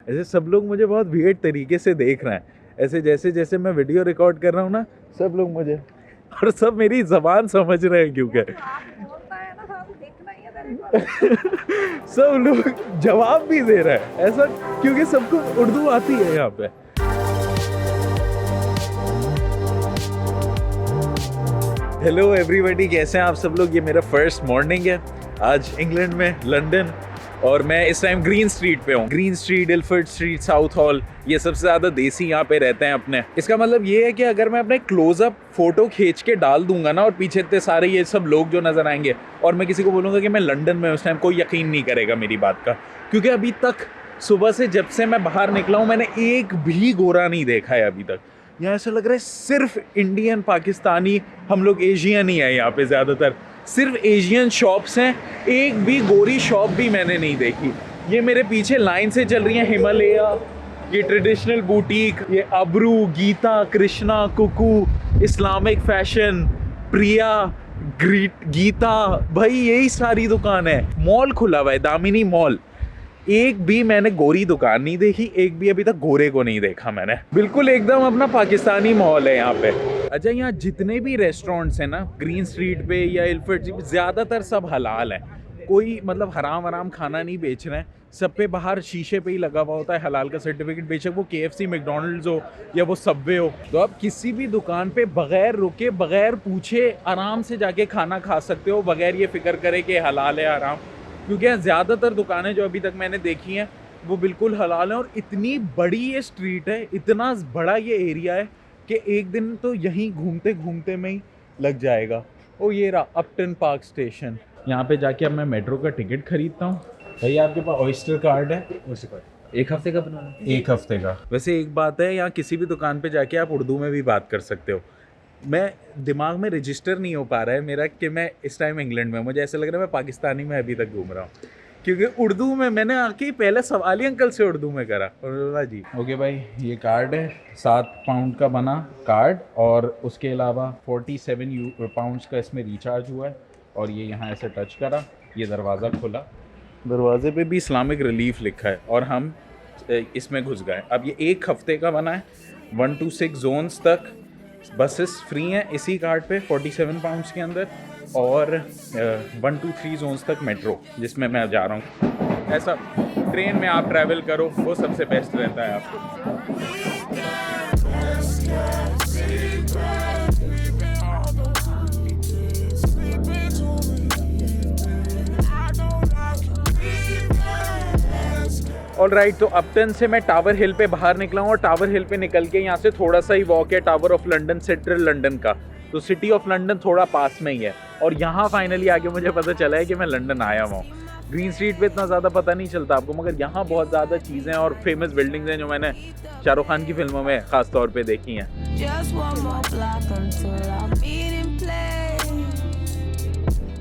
ऐसे सब लोग मुझे बहुत वियर्ड तरीके से देख रहे हैं, ऐसे जैसे जैसे मैं वीडियो रिकॉर्ड कर रहा हूँ ना, सब लोग मुझे, और सब मेरी ज़बान समझ रहे हैं क्योंकि सब लोग जवाब भी दे रहे हैं ऐसा, क्योंकि सबको उर्दू आती है यहाँ पे। हेलो एवरीबॉडी, कैसे हैं आप सब लोग। ये मेरा फर्स्ट मॉर्निंग है आज इंग्लैंड में, लंदन, और मैं इस टाइम ग्रीन स्ट्रीट पे हूँ। Green street, Ilford street, Southall, ये सबसे ज़्यादा देसी यहाँ पे रहते हैं अपने। इसका मतलब ये है कि अगर मैं अपने क्लोजअप फोटो खींच के डाल दूंगा ना, और पीछे इतने सारे ये सब लोग जो नज़र आएंगे, और मैं किसी को बोलूँगा कि मैं लंदन में उस टाइम, कोई यकीन नहीं करेगा मेरी बात का। क्योंकि अभी तक सुबह से जब से मैं बाहर निकला हूँ, मैंने एक भी गोरा नहीं देखा है अभी तक। यहाँ ऐसा लग रहा है सिर्फ इंडियन, पाकिस्तानी, हम लोग एशियन ही है यहाँ पे ज़्यादातर। सिर्फ एशियन शॉप्स हैं, एक भी गोरी शॉप भी मैंने नहीं देखी। ये मेरे पीछे लाइन से चल रही है हिमालय, ये ट्रेडिशनल बुटीक, ये अब्रू, गीता, कृष्णा, कुकू, इस्लामिक फैशन, प्रिया, गीता, भाई यही सारी दुकान है। मॉल खुला हुआ है, दामिनी मॉल। एक भी मैंने गोरी दुकान नहीं देखी, एक भी अभी तक गोरे को नहीं देखा मैंने। बिल्कुल एकदम अपना पाकिस्तानी माहौल है यहाँ पे। अच्छा, यहाँ जितने भी रेस्टोरेंट्स हैं ना ग्रीन स्ट्रीट पे या इल्फर्ड, ज़्यादातर सब हलाल हैं। कोई मतलब हराम खाना नहीं बेच रहे हैं। सब पे बाहर शीशे पे ही लगा हुआ होता है हलाल का सर्टिफिकेट, बेशक वो KFC, मैकडॉनल्ड्स हो या वो सबवे हो। तो आप किसी भी दुकान पे बगैर रुके, बगैर पूछे आराम से जाके खाना खा सकते हो, बगैर ये फिक्र करे कि हलाल है हराम। क्योंकि यहाँ ज़्यादातर दुकानें जो अभी तक मैंने देखी हैं वो बिल्कुल हलाल हैं। और इतनी बड़ी ये स्ट्रीट है, इतना बड़ा ये एरिया है कि एक दिन तो यहीं घूमते घूमते में ही लग जाएगा। ओ ये रहा अपटन पार्क स्टेशन। यहाँ पे जाके अब मैं मेट्रो का टिकट खरीदता हूँ। भैया आपके पास ऑयस्टर कार्ड है? एक हफ्ते का बनाना? एक हफ्ते का। वैसे एक बात है, यहाँ किसी भी दुकान पे जाके आप उर्दू में भी बात कर सकते हो। मैं दिमाग में रजिस्टर नहीं हो पा रहा है मेरा कि मैं इस टाइम इंग्लैंड में, मुझे ऐसा लग रहा है मैं पाकिस्तानी में अभी तक घूम रहा हूँ। क्योंकि उर्दू में मैंने आके पहले सवाल ही अंकल से उर्दू में करा, और जी ओके भाई ये कार्ड है, 7 पाउंड का बना कार्ड, और उसके अलावा 47 पाउंड्स का इसमें रिचार्ज हुआ है। और ये यहाँ ऐसे टच करा, ये दरवाज़ा खुला, दरवाजे पे भी इस्लामिक रिलीफ लिखा है, और हम इसमें घुस गए। अब ये एक हफ्ते का बना है, 1 to 6 जोन्स तक बसेस फ्री हैं इसी कार्ड पे 47 पाउंड्स के अंदर, और 1 to 3 जोन्स तक मेट्रो जिसमें मैं जा रहा हूँ। ऐसा ट्रेन में आप ट्रैवल करो वो सबसे बेस्ट रहता है आपको। ऑलराइट, तो अपटन से मैं टावर हिल पे बाहर निकला हूँ, और टावर हिल पे निकल के यहाँ से थोड़ा सा ही वॉक है tower of London, central London का। तो सिटी ऑफ लंदन थोड़ा पास में ही है, और यहाँ फाइनली आके मुझे पता चला है कि मैं लंदन आया हुआ हूँ। ग्रीन स्ट्रीट पे इतना ज़्यादा पता नहीं चलता आपको, मगर यहाँ बहुत ज़्यादा चीज़ें और फेमस बिल्डिंग्स हैं जो मैंने शाहरुख खान की फिल्मों में ख़ास तौर पे देखी हैं।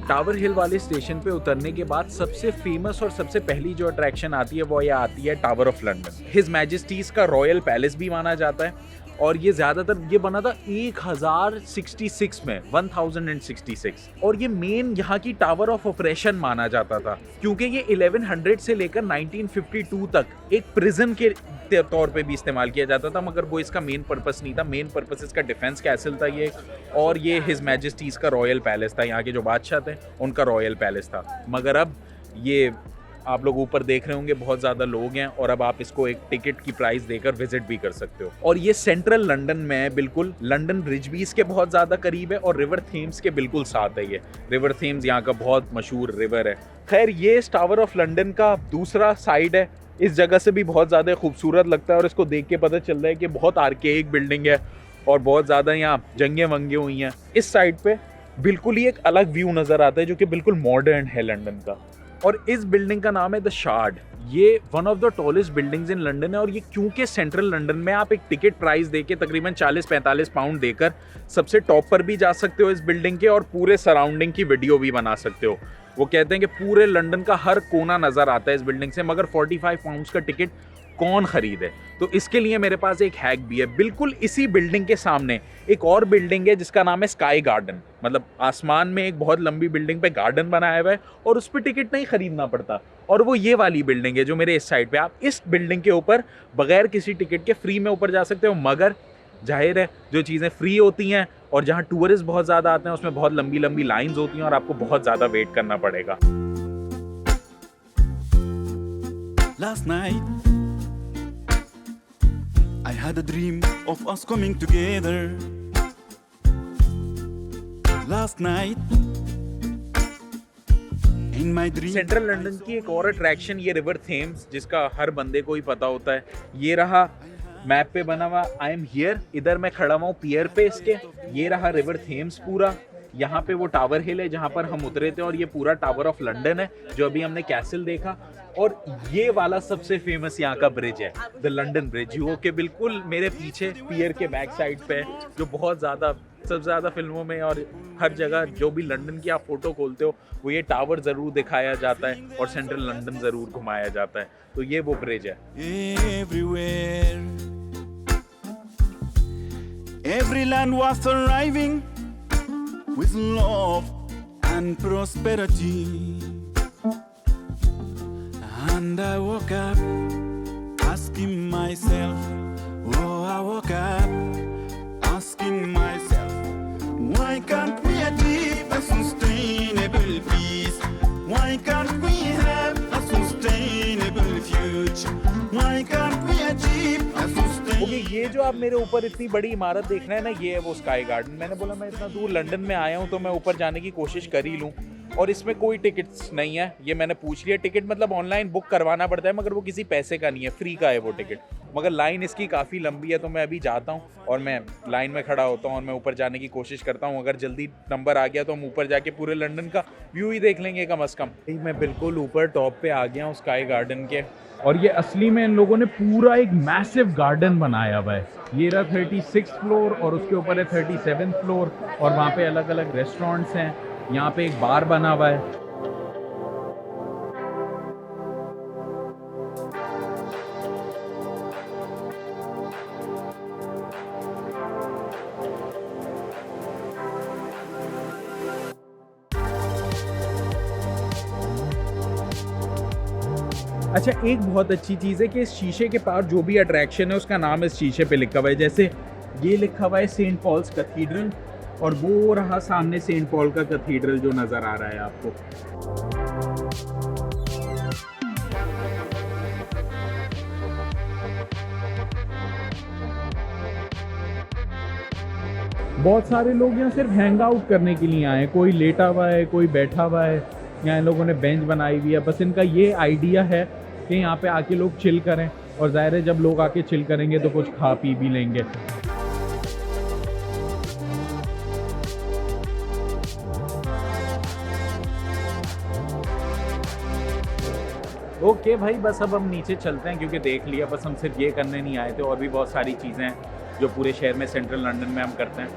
टावर हिल वाले स्टेशन पे उतरने के बाद सबसे फेमस और सबसे पहली जो अट्रैक्शन आती है वो ये आती है tower of London. His Majesty's का रॉयल पैलेस भी माना जाता है, और ये ज़्यादातर ये बना था 1066 में, 1066, और ये मेन यहाँ की टावर ऑफ ऑपरेशन माना जाता था, क्योंकि ये 1100 से लेकर 1952 तक एक प्रिजन के तौर पे भी इस्तेमाल किया जाता था, मगर वो इसका मेन पर्पस नहीं था। मेन पर्पस इसका डिफेंस कैसल था ये, और ये हिज मैजेस्टीज का रॉयल पैलेस था, यहाँ के जो बादशाह थे उनका रॉयल पैलेस था। मगर अब ये आप लोग ऊपर देख रहे होंगे बहुत ज़्यादा लोग हैं, और अब आप इसको एक टिकट की प्राइस देकर विजिट भी कर सकते हो। और ये सेंट्रल लंदन में है, बिल्कुल लंदन ब्रिज भी इसके बहुत ज़्यादा करीब है, और रिवर थेम्स के बिल्कुल साथ है। ये रिवर थेम्स यहाँ का बहुत मशहूर रिवर है। खैर, ये टावर ऑफ लंदन का दूसरा साइड है। इस जगह से भी बहुत ज़्यादा खूबसूरत लगता है, और इसको देख के पता चल रहा है कि बहुत आर्केइक बिल्डिंग है, और बहुत ज़्यादा यहाँ जंगें वंगे हुई हैं। इस साइड पे बिल्कुल ही एक अलग व्यू नज़र आता है जो कि बिल्कुल मॉडर्न है लंदन का। और इस बिल्डिंग का नाम है द शार्ड। ये one of the tallest buildings in London है, और ये क्योंकि सेंट्रल लंदन में आप एक टिकट प्राइस देके तकरीबन 40-45 पाउंड देकर सबसे टॉप पर भी जा सकते हो इस बिल्डिंग के, और पूरे सराउंडिंग की वीडियो भी बना सकते हो। वो कहते हैं कि पूरे लंदन का हर कोना नज़र आता है इस बिल्डिंग से, मगर 45 पाउंड्स का टिकट कौन खरीदे। तो इसके लिए मेरे पास एक हैक भी है। बिल्कुल इसी बिल्डिंग के सामने एक और बिल्डिंग है जिसका नाम है स्काई गार्डन, मतलब आसमान में एक बहुत लंबी बिल्डिंग पे गार्डन बनाया हुआ है और उस पर टिकट नहीं खरीदना पड़ता। और वो ये वाली बिल्डिंग है जो मेरे इस साइड पे। आप इस बिल्डिंग के ऊपर बगैर किसी टिकट के फ्री में ऊपर जा सकते हो, मगर जाहिर है जो चीज़ें फ्री होती हैं और जहाँ टूरिस्ट बहुत ज़्यादा आते हैं उसमें बहुत लंबी लंबी लाइंस होती हैं और आपको बहुत ज़्यादा वेट करना पड़ेगा। Last night I had a dream of us coming together. Last night in my dream central London की एक और अट्रैक्शन ये रिवर थेम्स, जिसका हर बंदे को ही पता होता है। ये रहा मैप पे बना हुआ आई एम हियर, इधर मैं खड़ा हुआ हूँ पियर पे इसके। ये रहा रिवर थेम्स पूरा। यहाँ पे वो टावर हिल है जहाँ पर हम उतरे थे और ये पूरा टावर ऑफ लंदन है जो अभी हमने कैसल देखा। और ये वाला सबसे फेमस यहाँ का ब्रिज है, द लंदन ब्रिज, जो कि बिल्कुल मेरे पीछे पियर के बैक साइड पे है, जो बहुत ज़्यादा सबसे ज़्यादा फिल्मों में और हर जगह जो भी लंदन की आप फोटो खोलते हो वो ये टावर ज़रूर दिखाया जाता है और सेंट्रल लंदन ज़रूर घुमाया जाता है। तो ये वो ब्रिज है। everywhere. Every land was arriving with love and prosperity. And I woke up asking myself, oh, I woke up asking myself, why can't we achieve a sustainable peace? Why can't we have a sustainable future? Why can't we achieve a sustainable okay, ये जो आप मेरे ऊपर इतनी बड़ी इमारत देख रहे हैं ना, ये है वो स्काई गार्डन। मैंने बोला मैं इतना दूर लंदन में आया हूँ तो मैं ऊपर जाने की कोशिश कर ही लूँ। और इसमें कोई टिकट्स नहीं है, ये मैंने पूछ लिया। टिकट मतलब ऑनलाइन बुक करवाना पड़ता है, मगर वो किसी पैसे का नहीं है, फ्री का है वो टिकट। मगर लाइन इसकी काफ़ी लंबी है, तो मैं अभी जाता हूँ और मैं लाइन में खड़ा होता हूँ और मैं ऊपर जाने की कोशिश करता हूँ। अगर जल्दी नंबर आ गया तो हम ऊपर जाके पूरे लंदन का व्यू ही देख लेंगे कम से कम। मैं बिल्कुल ऊपर टॉप पे आ गया हूँ स्काई गार्डन के। और ये असली में इन लोगों ने पूरा एक मैसिव गार्डन बनाया हुआ है। ये रहा 36 फ्लोर और उसके ऊपर है 37 फ्लोर और वहाँ पे अलग अलग रेस्टोरेंट्स हैं। यहाँ पे एक बार बना हुआ है। अच्छा, एक बहुत अच्छी चीज़ है कि इस शीशे के पास जो भी अट्रैक्शन है उसका नाम इस शीशे पे लिखा हुआ है। जैसे ये लिखा हुआ है सेंट पॉल्स कैथीड्रल और वो रहा सामने सेंट पॉल का कैथीड्रल जो नज़र आ रहा है आपको। बहुत सारे लोग यहाँ सिर्फ हैंग आउट करने के लिए आए हैं। कोई लेटा हुआ है, कोई बैठा हुआ है। यहाँ इन लोगों ने बेंच बनाई हुई है। बस इनका ये आइडिया है कि यहाँ पे आके लोग चिल करें और ज़ाहिर है जब लोग आके चिल करेंगे तो कुछ खा पी भी लेंगे। ओके भाई, बस अब हम नीचे चलते हैं क्योंकि देख लिया। बस हम सिर्फ ये करने नहीं आए थे, और भी बहुत सारी चीज़ें हैं जो पूरे शहर में सेंट्रल लंदन में हम करते हैं।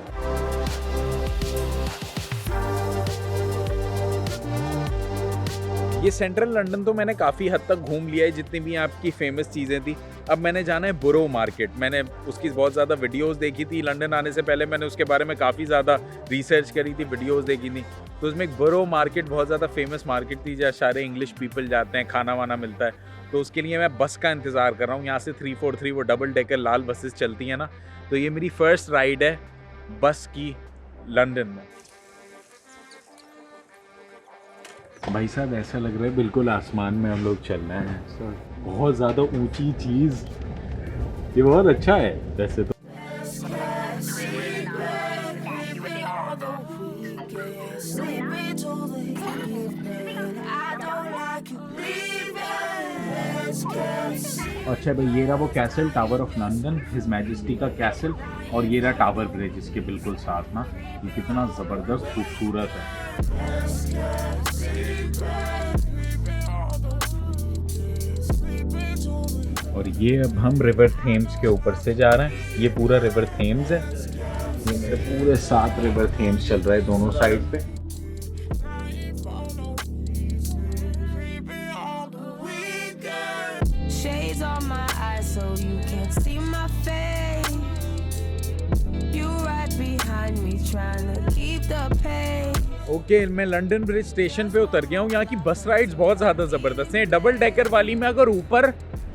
ये सेंट्रल लंदन तो मैंने काफ़ी हद तक घूम लिया है, जितनी भी आपकी फेमस चीज़ें थी। अब मैंने जाना है बोरो मार्केट। मैंने उसकी बहुत ज़्यादा वीडियोस देखी थी लंदन आने से पहले। मैंने उसके बारे में काफ़ी ज़्यादा रिसर्च करी थी, वीडियोस देखी थी। तो उसमें एक बोरो मार्केट बहुत ज़्यादा फेमस मार्केट थी जहाँ सारे इंग्लिश पीपल जाते हैं, खाना वाना मिलता है। तो उसके लिए मैं बस का इंतज़ार कर रहा हूँ। यहाँ से 343 वो डबल डेकर लाल बसेस चलती हैं ना, तो ये मेरी फ़र्स्ट राइड है बस की लंदन में। भाई साहब, ऐसा लग रहा है बिल्कुल आसमान में हम लोग चल रहे हैं। बहुत ज़्यादा ऊंची चीज़, ये बहुत अच्छा है वैसे तो। अच्छा भाई, ये रहा वो castle, tower of London, his majesty का कैसल। और ये रहा टावर ब्रिज इसके बिल्कुल साथ ना। ये कितना ज़बरदस्त खूबसूरत है। और ये अब हम रिवर थेम्स के ऊपर से जा रहे हैं। ये पूरा रिवर थेम्स है। ये मेरे पूरे 7 रिवर थेम्स चल रहा है दोनों साइड पे। Shades on my eyes. you can't see my face. You right behind me trying to keep the pace. Okay मैं लंदन ब्रिज स्टेशन पे उतर गया हूँ। यहाँ की बस राइड्स बहुत ज़्यादा ज़बरदस्त हैं। डबल डेकर वाली में अगर ऊपर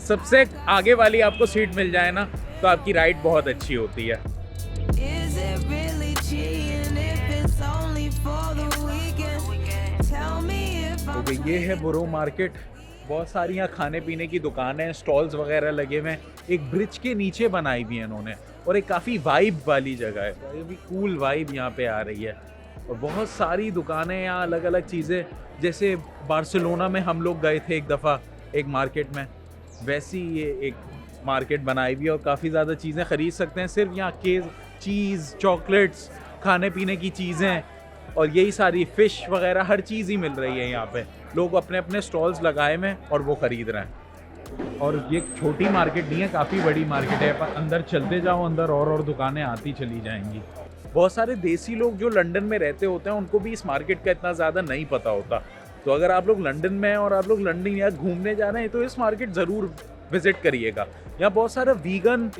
सबसे आगे वाली आपको सीट मिल जाए ना तो आपकी राइड बहुत अच्छी होती है। Is it really cheating if it's only for the weekend? Tell me if I'm okay ये है बुरो मार्केट। बहुत सारी यहाँ खाने पीने की दुकानें, स्टॉल्स वगैरह लगे हुए हैं। एक ब्रिज के नीचे बनाई हुई है इन्होंने और एक काफ़ी वाइब वाली जगह है। ये भी कूल वाइब यहाँ पे आ रही है और बहुत सारी दुकानें यहाँ, अलग अलग चीज़ें। जैसे बार्सिलोना में हम लोग गए थे एक दफ़ा एक मार्केट में, वैसी ये एक मार्केट बनाई हुई है और काफ़ी ज़्यादा चीज़ें ख़रीद सकते हैं। सिर्फ यहाँ केक, चीज़, चॉकलेट्स, खाने पीने की चीज़ें और यही सारी फ़िश वगैरह हर चीज़ ही मिल रही है यहाँ पे। लोग अपने अपने स्टॉल्स लगाए हुए हैं और वो ख़रीद रहे हैं। और ये छोटी मार्केट नहीं है, काफ़ी बड़ी मार्केट है। पर अंदर चलते जाओ, अंदर और दुकानें आती चली जाएंगी। बहुत सारे देसी लोग जो लंदन में रहते होते हैं उनको भी इस मार्केट का इतना ज़्यादा नहीं पता होता। तो अगर आप लोग लंदन में हैं और आप लोग लंदन या घूमने जा रहे हैं तो इस मार्केट ज़रूर विज़िट करिएगा। यहाँ बहुत सारे वीगन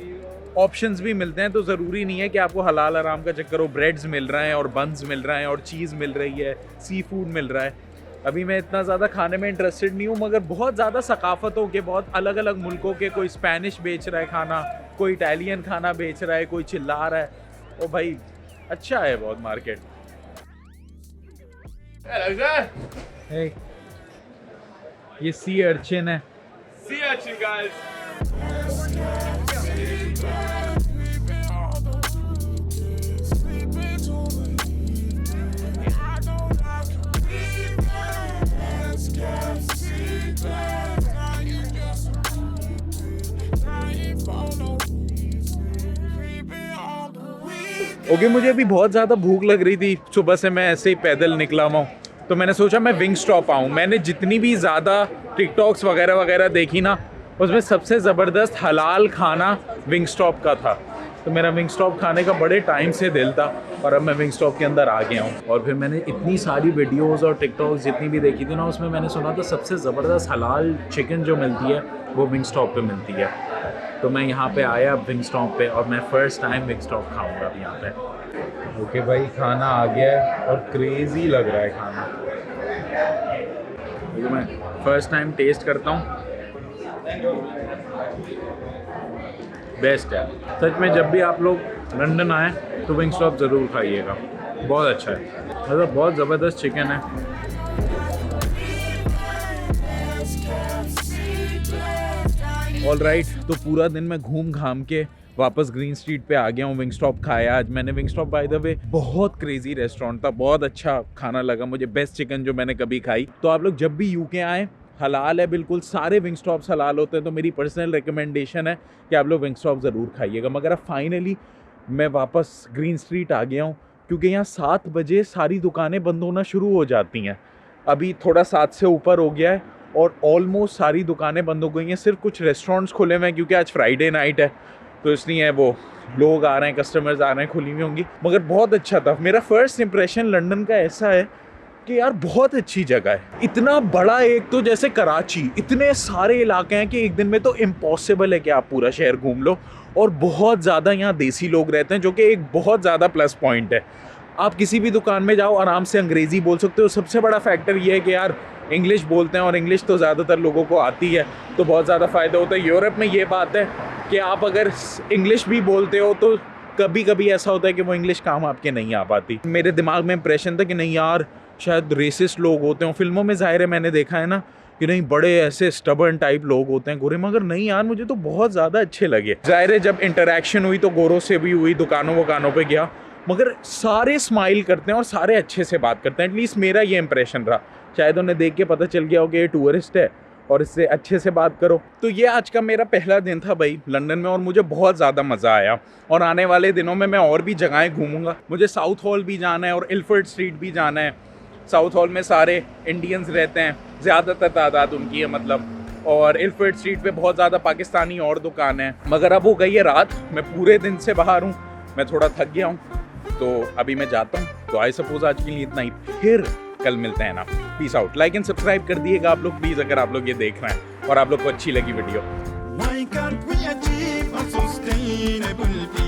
ऑप्शंस भी मिलते हैं, तो ज़रूरी नहीं है कि आपको हलाल हराम का चक्कर हो। ब्रेड्स मिल रहे हैं और बन्स मिल रहे हैं और चीज़ मिल रही है, सी फूड मिल रहा है। अभी मैं इतना ज़्यादा खाने में इंटरेस्टेड नहीं हूँ, मगर बहुत ज़्यादा सकाफ़तों के, बहुत अलग अलग मुल्कों के, कोई स्पेनिश बेच रहा है खाना, कोई इटालियन खाना बेच रहा है, कोई चिल्ला रहा है। ओ भाई अच्छा है बहुत मार्केट। Hey, ये सी अर्चिन है। Sea urchin, guys. ओके मुझे अभी बहुत ज़्यादा भूख लग रही थी। सुबह से मैं ऐसे ही पैदल निकला हुआ हूँ, तो मैंने सोचा मैं विंग स्टॉप आऊँ। मैंने जितनी भी ज़्यादा टिकटॉक्स वगैरह वगैरह देखी ना, उसमें सबसे ज़बरदस्त हलाल खाना विंग स्टॉप का था। तो मेरा विंग स्टॉप खाने का बड़े टाइम से दिल था और अब मैं विंग स्टॉप के अंदर आ गया हूँ। और फिर मैंने इतनी सारी वीडियोस और टिकटॉक्स जितनी भी देखी थी ना, उसमें मैंने सुना था सबसे ज़बरदस्त हलाल चिकन जो मिलती है वो विंग स्टॉप पे मिलती है। तो मैं यहाँ पे आया विंग स्टॉप पे और मैं फ़र्स्ट टाइम विंग स्टॉप खाऊँगा अभी यहाँ पे। ओके भाई खाना आ गया है और क्रेज़ी लग रहा है खाना। तो मैं फ़र्स्ट टाइम टेस्ट करता हूँ, बेस्ट है सच में। जब भी आप लोग लंदन आएँ तो विंग स्टॉप ज़रूर खाइएगा, बहुत अच्छा है। मतलब बहुत ज़बरदस्त चिकन है। ऑल राइट, तो पूरा दिन मैं घूम घाम के वापस ग्रीन स्ट्रीट पे आ गया हूँ। विंग स्टॉप खाया आज मैंने। Wing stop by the way बहुत क्रेजी रेस्टोरेंट था, बहुत अच्छा खाना लगा मुझे, बेस्ट चिकन जो मैंने कभी खाई। तो आप लोग जब भी यूके आएँ, हलाल है बिल्कुल, सारे विंग स्टॉप्स हलाल होते हैं, तो मेरी पर्सनल रिकमेंडेशन है कि आप लोग विंग स्टॉप ज़रूर खाइएगा। मगर अब फाइनली मैं वापस ग्रीन स्ट्रीट आ गया हूँ, क्योंकि यहाँ 7 बजे सारी दुकानें बंद होना शुरू हो जाती हैं। अभी थोड़ा 7 से ऊपर हो गया है और ऑलमोस्ट सारी दुकानें बंद हो गई हैं। सिर्फ कुछ रेस्टोरेंट्स खुले हुए हैं क्योंकि आज फ्राइडे नाइट है, तो इसलिए वो लोग आ रहे हैं, कस्टमर्स आ रहे हैं, खुली हुई होंगी। मगर बहुत अच्छा था। मेरा फर्स्ट इंप्रेशन लंदन का ऐसा है कि यार बहुत अच्छी जगह है। इतना बड़ा, एक तो जैसे कराची, इतने सारे इलाके हैं कि एक दिन में तो इम्पॉसिबल है कि आप पूरा शहर घूम लो। और बहुत ज़्यादा यहाँ देसी लोग रहते हैं, जो कि एक बहुत ज़्यादा प्लस पॉइंट है। आप किसी भी दुकान में जाओ, आराम से अंग्रेज़ी बोल सकते हो। सबसे बड़ा फैक्टर ये है कि यार इंग्लिश बोलते हैं और इंग्लिश तो ज़्यादातर लोगों को आती है, तो बहुत ज़्यादा फ़ायदा होता है। यूरोप में ये बात है कि आप अगर इंग्लिश भी बोलते हो तो कभी कभी ऐसा होता है कि वो इंग्लिश काम आपके नहीं आ पाती। मेरे दिमाग में इंप्रेशन था कि नहीं यार शायद रेसिस्ट लोग होते हैं। फिल्मों में ज़ाहिर है मैंने देखा है ना कि नहीं बड़े ऐसे स्टबर्न टाइप लोग होते हैं गोरे, मगर नहीं यार मुझे तो बहुत ज़्यादा अच्छे लगे। ज़ाहिर है जब इंटरेक्शन हुई तो गोरों से भी हुई, दुकानों वकानों पे गया, मगर सारे स्माइल करते हैं और सारे अच्छे से बात करते हैं। एटलीस्ट मेरा ये इंप्रेशन रहा। शायद उन्हें देख के पता चल गया हो कि ये टूरिस्ट है और इससे अच्छे से बात करो। तो ये आज का मेरा पहला दिन था भाई लंदन में और मुझे बहुत ज़्यादा मज़ा आया। और आने वाले दिनों में मैं और भी जगहें घूमूंगा। मुझे साउथ हॉल भी जाना है और इल्फर्ड स्ट्रीट भी जाना है। साउथ हॉल में सारे इंडियंस रहते हैं, ज़्यादातर तादाद उनकी है मतलब। और इल्फर्ड स्ट्रीट पे बहुत ज़्यादा पाकिस्तानी और दुकान है। मगर अब हो गई है रात, मैं पूरे दिन से बाहर हूँ, मैं थोड़ा थक गया हूँ, तो अभी मैं जाता हूँ। तो आई सपोज आज के लिए इतना ही, फिर कल मिलते हैं ना। Peace out. Like and subscribe कर दिएगा आप लोग प्लीज़, अगर आप लोग ये देख रहे हैं और आप लोग को अच्छी लगी video. Why can't we achieve? unbelievable people.